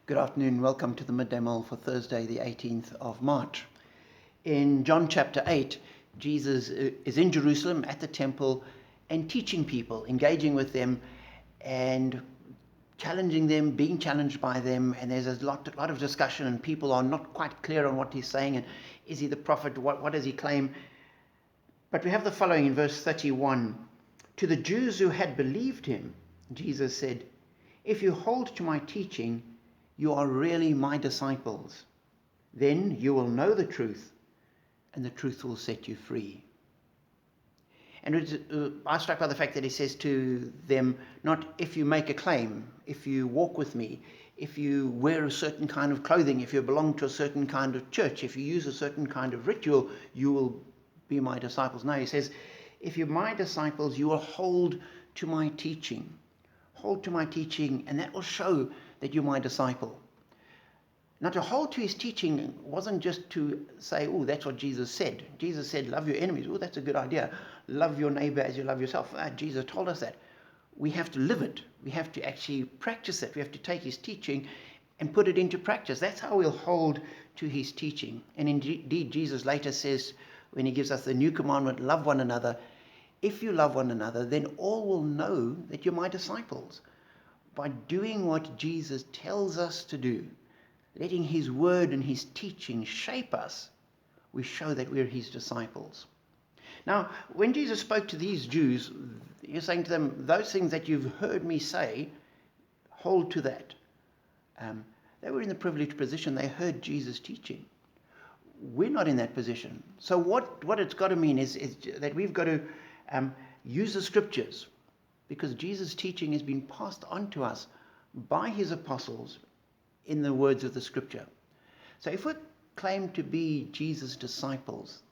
Good afternoon. Welcome to the Midday Mull for Thursday, the 18th of March. In John chapter 8, Jesus is in Jerusalem at the temple and teaching people, engaging with them and challenging them, being challenged by them. And there's a lot of discussion, and people are not quite clear on what he's saying. And is he the prophet? What does he claim? But we have the following in verse 31. To the Jews who had believed him, Jesus said, "If you hold to my teaching, you are really my disciples. Then you will know the truth, and the truth will set you free." And I was struck by the fact that he says to them, not if you make a claim, if you walk with me, if you wear a certain kind of clothing, if you belong to a certain kind of church, if you use a certain kind of ritual, you will be my disciples. No, he says, if you're my disciples, you will hold to my teaching. Hold to my teaching, and that will show that you're my disciple. Now, to hold to his teaching wasn't just to say, oh, that's what Jesus said. Jesus said, love your enemies. Oh, that's a good idea. Love your neighbor as you love yourself. Jesus told us that. We have to live it. We have to actually practice it. We have to take his teaching and put it into practice. That's how we'll hold to his teaching. And indeed, Jesus later says, when he gives us the new commandment, love one another. If you love one another, then all will know that you're my disciples. By doing what Jesus tells us to do, letting his word and his teaching shape us, we show that we're his disciples. Now, when Jesus spoke to these Jews, he was saying to them, those things that you've heard me say, hold to that. They were in the privileged position. They heard Jesus teaching. We're not in that position. So what it's got to mean is that we've got to use the scriptures, because Jesus' teaching has been passed on to us by his apostles in the words of the scripture. So if we claim to be Jesus' disciples,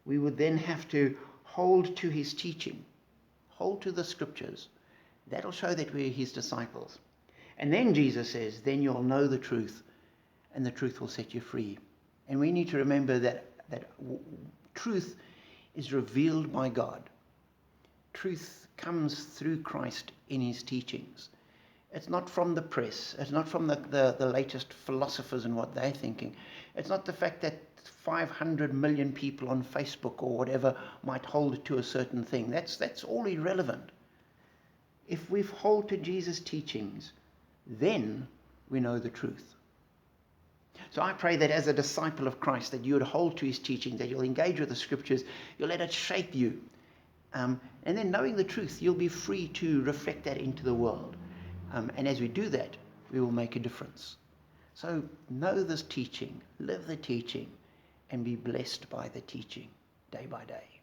we would then have to hold to his teaching, hold to the scriptures. That'll show that we're his disciples. And then Jesus says, then you'll know the truth, and the truth will set you free. And we need to remember that truth is revealed by God. Truth comes through Christ in his teachings. It's not from the press. It's not from the latest philosophers and what they're thinking. It's not the fact that 500 million people on Facebook or whatever might hold to a certain thing. That's all irrelevant. If we hold to Jesus' teachings, then we know the truth. So I pray that as a disciple of Christ, that you would hold to his teaching, that you'll engage with the scriptures, you'll let it shape you. And then knowing the truth, you'll be free to reflect that into the world. And as we do that, we will make a difference. So know this teaching, live the teaching, and be blessed by the teaching day by day.